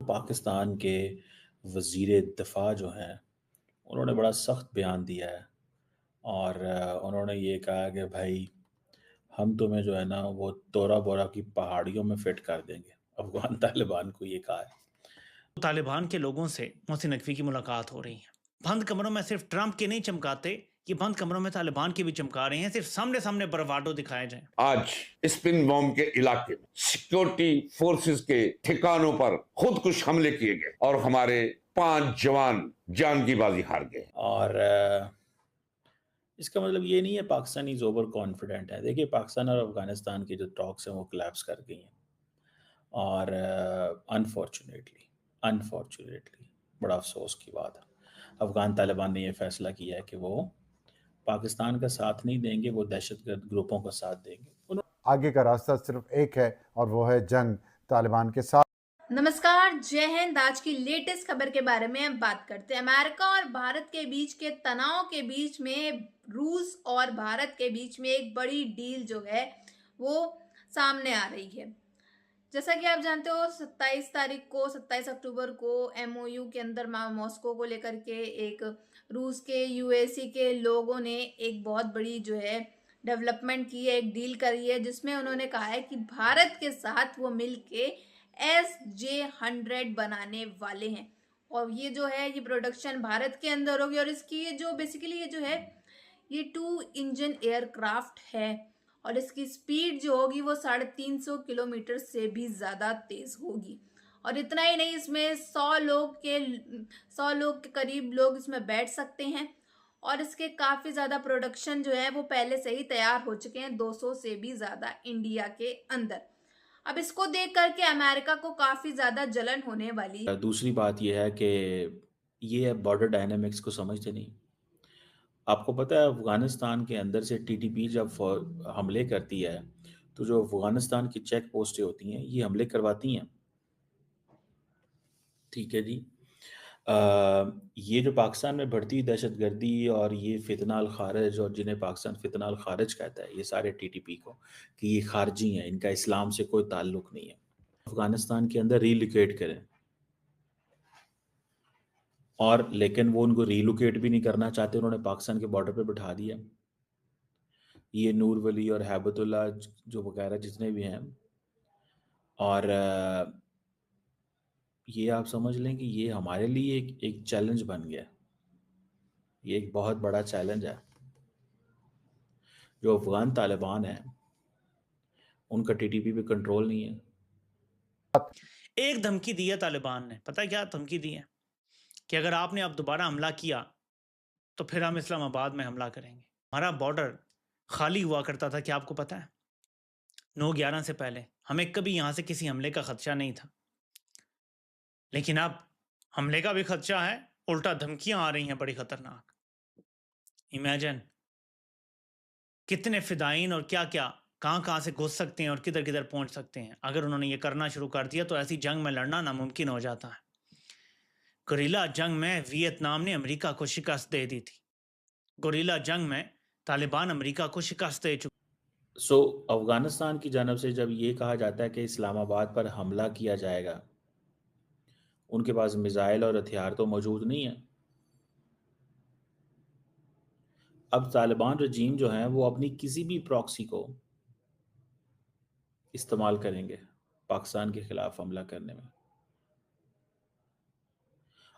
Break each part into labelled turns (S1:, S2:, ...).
S1: पाकिस्तान के वज़ीर दिफ़ा जो हैं, उन्होंने बड़ा सख्त बयान दिया है और उन्होंने ये कहा कि भाई हम तुम्हें जो है ना वो तोरा बोरा की पहाड़ियों में फिट कर देंगे। अफ़गान तालिबान को ये कहा है।
S2: तालिबान के लोगों से मोहसिन नकवी की मुलाकात हो रही है। बंद कमरों में सिर्फ ट्रंप के नहीं चमकाते, ये बंद कमरों में तालिबान के भी चमका रहे हैं। सिर्फ सामने सामने बरवाडो दिखाए जाए।
S3: आज स्पिन बॉम्ब के इलाके में सिक्योरिटी फोर्सेस के ठिकानों पर खुद कुछ हमले किए गए और हमारे 5 जवान जान की बाजी हार गए।
S1: और इसका मतलब ये नहीं है पाकिस्तान इज़ ओवर कॉन्फिडेंट है। देखिए पाकिस्तान और अफ़गानिस्तान की जो टॉक्स हैं वो कोलैप्स कर गई हैं और अनफॉर्चुनेटली अनफॉर्चुनेटली बड़ा अफ़सोस की बात है। अफ़गान तालिबान ने ये फ़ैसला किया है कि वो पाकिस्तान का साथ नहीं देंगे, वो दहशतगर्द ग्रुपों का साथ देंगे।
S4: आगे का रास्ता सिर्फ एक है और वो है जंग तालिबान के साथ।
S5: नमस्कार, जय हिंद। आज की लेटेस्ट खबर के बारे में हम बात करते हैं। अमेरिका और भारत के बीच के तनाव के बीच में रूस और भारत के बीच में एक बड़ी डील जो है वो सामने आ रही है। जैसा कि आप जानते हो 27 अक्टूबर को एमओयू के अंदर मॉस्को को लेकर के एक रूस के यूएसए के लोगों ने एक बहुत बड़ी जो है डेवलपमेंट की है, एक डील करी है जिसमें उन्होंने कहा है कि भारत के साथ वो मिलके SJ-100 बनाने वाले हैं और ये जो है ये प्रोडक्शन भारत के अंदर होगी और इसकी ये जो बेसिकली ये जो है ये 2 इंजन एयरक्राफ्ट है और इसकी स्पीड जो होगी वो 350 किलोमीटर से भी ज़्यादा तेज़ होगी। और इतना ही नहीं, इसमें 100 लोग के करीब लोग इसमें बैठ सकते हैं और इसके काफ़ी ज़्यादा प्रोडक्शन जो है वो पहले से ही तैयार हो चुके हैं, 200 से भी ज़्यादा इंडिया के अंदर। अब इसको देख करके अमेरिका को काफ़ी ज़्यादा जलन होने वाली है।
S1: दूसरी बात ये है कि ये बॉर्डर डायनामिक्स को समझते नहीं। आपको पता है अफ़गानिस्तान के अंदर से टीटीपी जब हमले करती है तो जो अफ़गानिस्तान की चेक पोस्टें होती हैं ये हमले करवाती हैं। ठीक है जी। ये जो पाकिस्तान में बढ़ती दहशतगर्दी और ये फितना अल खारिज और जिन्हें पाकिस्तान फितना अल खारिज कहता है, ये सारे टीटीपी को कि ये खारजी हैं, इनका इस्लाम से कोई ताल्लुक नहीं है। अफ़गानिस्तान के अंदर रीलोकेट करें और लेकिन वो उनको रीलोकेट भी नहीं करना चाहते, उन्होंने पाकिस्तान के बॉर्डर पे बिठा दिया। ये नूर वली और हैबतुल्ला जो वगैरह जितने भी हैं और ये आप समझ लें कि ये हमारे लिए एक चैलेंज बन गया। ये एक बहुत बड़ा चैलेंज है। जो अफ़गान तालिबान है उनका टीटीपी पे कंट्रोल नहीं है।
S2: एक धमकी दी है तालिबान ने, पता है क्या धमकी दी है? कि अगर आपने अब दोबारा हमला किया तो फिर हम इस्लामाबाद में हमला करेंगे। हमारा बॉर्डर खाली हुआ करता था, क्या आपको पता है? 9/11 से पहले हमें कभी यहाँ से किसी हमले का खदशा नहीं था, लेकिन अब हमले का भी खदशा है, उल्टा धमकियां आ रही हैं बड़ी खतरनाक। इमेजिन कितने फिदाइन और क्या क्या कहाँ से घुस सकते हैं और किधर किधर पहुंच सकते हैं। अगर उन्होंने ये करना शुरू कर दिया तो ऐसी जंग में लड़ना नामुमकिन हो जाता है। गुरिल्ला जंग में वियतनाम ने अमेरिका को शिकस्त दे दी थी। गुरिल्ला जंग में तालिबान अमेरिका को शिकस्त दे चुका।
S1: सो अफ़गानिस्तान की जानब से जब ये कहा जाता है कि इस्लामाबाद पर हमला किया जाएगा, उनके पास मिसाइल और हथियार तो मौजूद नहीं है। अब तालिबान रजीम जो है वो अपनी किसी भी प्रॉक्सी को इस्तेमाल करेंगे पाकिस्तान के खिलाफ हमला करने में।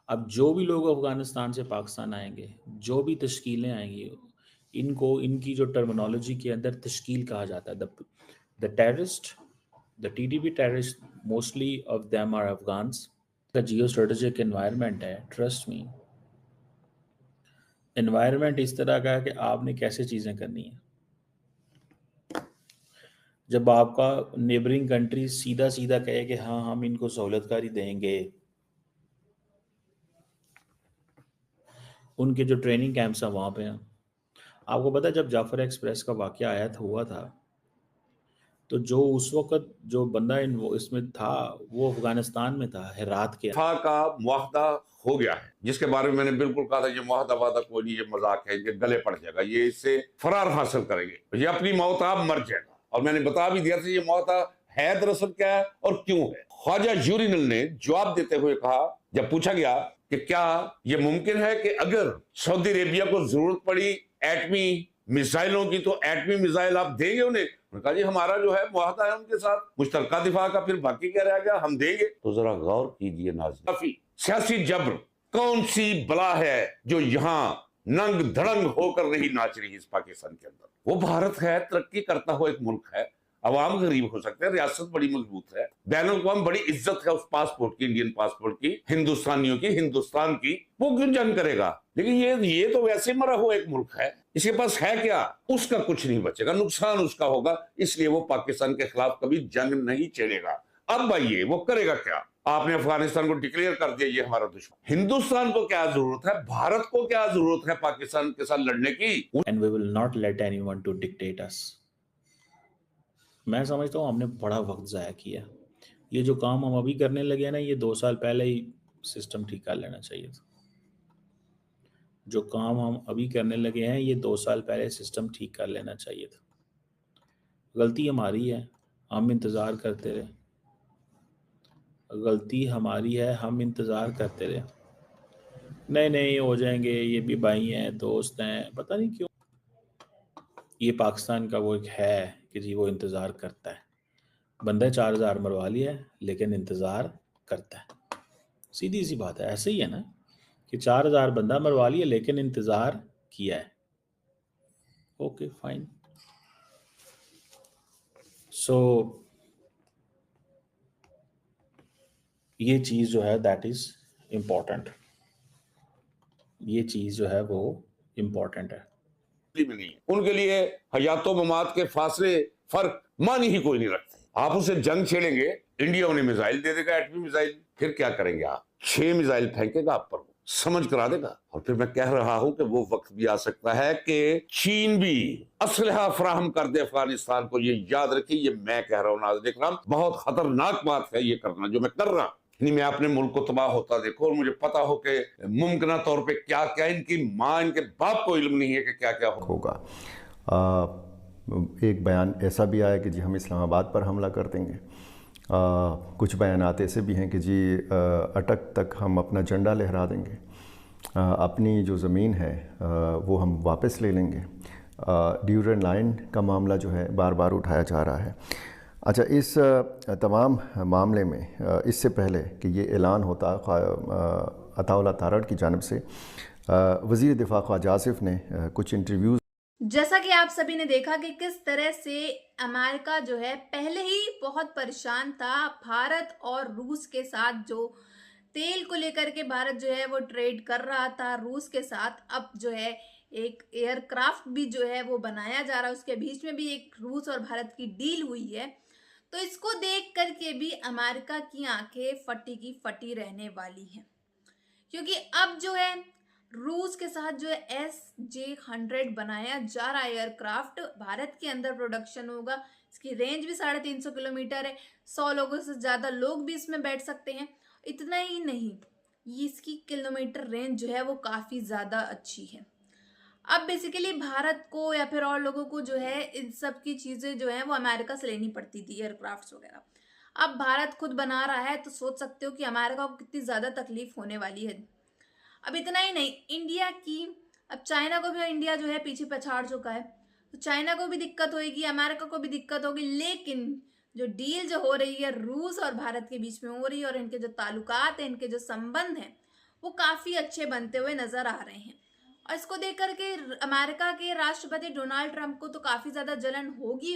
S1: अब जो भी लोग अफ़गानिस्तान से पाकिस्तान आएंगे, जो भी तश्कीलें आएंगी, इनको इनकी जो टर्मिनोलॉजी के अंदर तश्कील कहा जाता है। The terrorist, the TTP terrorist, mostly of them are Afghans. का जियो स्ट्रेटेजिक एनवायरनमेंट है, ट्रस्ट मी, एनवायरनमेंट इस तरह का है कि आपने कैसे चीज़ें करनी है। जब आपका नेबरिंग कंट्री सीधा सीधा कहे कि हाँ हम इनको सहूलतकारी देंगे, उनके जो ट्रेनिंग कैंप्स हैं वहाँ पे हैं। आपको पता है जब जाफर एक्सप्रेस का वाक़या आया था हुआ था, तो जो उस वक़्त जो बंदा इसमें था वो अफ़गानिस्तान में था, हेरात के।
S3: दफा का मुआहदा हो गया है जिसके बारे में मैंने बिल्कुल कहा था ये मुआहदा वादा कोई नहीं, ये मजाक है, ये गले पड़ जाएगा, ये इससे फरार हासिल करेंगे, ये अपनी मौत आप मर जाएगा। और मैंने बता भी दिया था ये मुआहदा है दरअसल क्या है और क्यों है। ख्वाजा यूरिनल ने जवाब देते हुए कहा, जब पूछा गया कि क्या यह मुमकिन है कि अगर सऊदी अरेबिया को जरूरत पड़ी एटमी मिसाइलों की तो एटमी मिसाइल आप देंगे उन्हें? उन्होंने कहा जी हमारा जो है मुआहदा है उनके साथ मुश्तरका दिफा का, फिर बाकी क्या रह गया, हम देंगे। तो जरा गौर कीजिए नाज़रीन, काफी सियासी जबर कौन सी बला है जो यहाँ नंग धड़ंग होकर नहीं नाच रही इस पाकिस्तान के अंदर। वो भारत है, तरक्की करता हुआ एक मुल्क है, अवाम गरीब हो सकते हैं, रियासत बड़ी मजबूत है, बैनुल-अक़वाम बड़ी इज्जत है उस पासपोर्ट की, इंडियन पासपोर्ट की, हिंदुस्तानियों की, हिंदुस्तान की, वो क्यों जंग करेगा? लेकिन ये तो वैसे मरा हुआ एक मुल्क है, इसके पास है क्या? उसका कुछ नहीं बचेगा, नुकसान उसका होगा, इसलिए वो पाकिस्तान के खिलाफ कभी जंग नहीं छेड़ेगा। अब आइए वो करेगा क्या? आपने अफगानिस्तान को डिक्लेयर कर दिया ये हमारा दुश्मन। हिंदुस्तान को क्या जरूरत है, भारत को क्या जरूरत है पाकिस्तान के साथ लड़ने की?
S1: And we will not let anyone to dictate us. मैं समझता हूँ हमने बड़ा वक्त ज़ाया किया। ये जो काम हम अभी करने लगे हैं ना, ये 2 साल पहले ही सिस्टम ठीक कर लेना चाहिए था। जो काम हम अभी करने लगे हैं, ये 2 साल पहले सिस्टम ठीक कर लेना चाहिए था। गलती हमारी है, हम इंतज़ार करते रहे। गलती हमारी है, हम इंतज़ार करते रहे। नहीं हो जाएंगे, ये भी भाई हैं, दोस्त हैं, पता नहीं क्यों ये पाकिस्तान का वो एक है कि जी वो इंतज़ार करता है। बंदा 4000 मरवा लिया है लेकिन इंतज़ार करता है। सीधी सी बात है, ऐसे ही है ना कि 4000 बंदा मरवा लिया लेकिन इंतज़ार किया है। Okay fine. सो ये चीज़ जो है दैट इज़ इम्पॉर्टेंट। ये चीज़ जो है वो इम्पॉर्टेंट है।
S3: में नहीं है उनके लिए हयातो ममात के फासले फर्क मानी ही कोई नहीं रखते। आप उसे जंग छेड़ेंगे, इंडिया उन्हें मिसाइल दे देगा, एटमी मिसाइल, फिर क्या करेंगे आप? 6 मिसाइल फेंकेगा आप पर, समझ करा देगा। और फिर मैं कह रहा हूं कि वो वक्त भी आ सकता है कि चीन भी असलहा फराहम कर दे अफगानिस्तान को। ये याद रखिए, ये मैं कह रहा हूं नाज़रीन इकराम, बहुत खतरनाक बात है ये करना जो मैं कर रहा हूं। नहीं, मैं अपने मुल्क को तबाह होता देखो और मुझे पता हो कि मुमकिन तौर पे क्या क्या इनकी माँ इनके बाप को इल्म नहीं है कि क्या क्या
S6: होगा। एक बयान ऐसा भी आया कि जी हम इस्लामाबाद पर हमला कर देंगे। कुछ बयानात ऐसे भी हैं कि जी अटक तक हम अपना झंडा लहरा देंगे, अपनी जो ज़मीन है वो हम वापस ले लेंगे। ड्यूरेंट लाइन का मामला जो है बार बार उठाया जा रहा है। अच्छा, इस तमाम मामले में इससे पहले कि ये ऐलान होता अताउल्लाह तारड़ की जानिब से वज़ीर दिफा ख्वाजा आसिफ ने कुछ इंटरव्यूज़,
S5: जैसा कि आप सभी ने देखा कि किस तरह से अमेरिका जो है पहले ही बहुत परेशान था भारत और रूस के साथ, जो तेल को लेकर के भारत जो है वो ट्रेड कर रहा था रूस के साथ। अब जो है एक एयरक्राफ्ट भी जो है वो बनाया जा रहा है, उसके बीच में भी एक रूस और भारत की डील हुई है। तो इसको देख करके भी अमेरिका की आंखें फटी की फटी रहने वाली हैं, क्योंकि अब जो है रूस के साथ जो है SJ-100 बनाया जा रहा है एयरक्राफ्ट, भारत के अंदर प्रोडक्शन होगा। इसकी रेंज भी 350 किलोमीटर है, 100 लोगों से ज़्यादा लोग भी इसमें बैठ सकते हैं। इतना ही नहीं, ये इसकी किलोमीटर रेंज जो है वो काफ़ी ज़्यादा अच्छी है। अब बेसिकली भारत को या फिर और लोगों को जो है इन सब की चीज़ें जो है वो अमेरिका से लेनी पड़ती थी, एयरक्राफ्ट्स वगैरह। अब भारत खुद बना रहा है तो सोच सकते हो कि अमेरिका को कितनी ज़्यादा तकलीफ होने वाली है। अब इतना ही नहीं, इंडिया की, अब चाइना को भी इंडिया जो है पीछे पछाड़ चुका है, तो चाइना को भी दिक्कत होगी, अमेरिका को भी दिक्कत होगी। लेकिन जो डील जो हो रही है रूस और भारत के बीच में हो रही है और इनके जो ताल्लुकात हैं, इनके जो संबंध हैं, वो काफ़ी अच्छे बनते हुए नज़र आ रहे हैं। और इसको देख करके अमेरिका के राष्ट्रपति डोनाल्ड ट्रंप को तो काफ़ी ज़्यादा जलन होगी,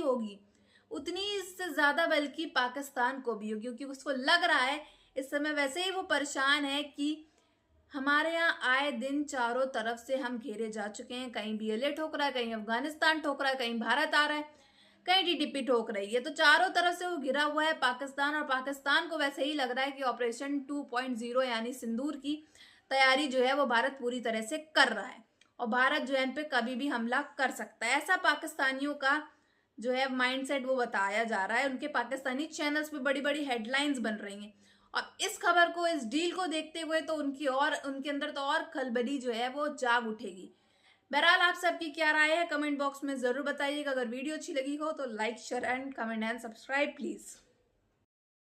S5: उतनी इससे ज़्यादा बल्कि पाकिस्तान को भी होगी, क्योंकि उसको लग रहा है इस समय वैसे ही वो परेशान है कि हमारे यहाँ आए दिन चारों तरफ से हम घेरे जा चुके हैं। कहीं BLA ठोक रहा है, कहीं अफगानिस्तान ठोक रहा है, कहीं भारत आ रहा है, कहीं TTP ठोक रही है। तो चारों तरफ से वो घिरा हुआ है पाकिस्तान, और पाकिस्तान को वैसे ही लग रहा है कि ऑपरेशन 2.0 यानी सिंदूर की तैयारी जो है वो भारत पूरी तरह से कर रहा है और भारत जो है इन पे कभी भी हमला कर सकता है। ऐसा पाकिस्तानियों का जो है माइंडसेट वो बताया जा रहा है। उनके पाकिस्तानी चैनल्स पे बड़ी बड़ी हेडलाइंस बन रही हैं। और इस खबर को, इस डील को देखते हुए तो उनके अंदर तो और खलबली जो है वो जाग उठेगी। बहरहाल आप सबकी क्या राय है कमेंट बॉक्स में ज़रूर बताइएगा। अगर वीडियो अच्छी लगी हो तो like, share and comment and subscribe please.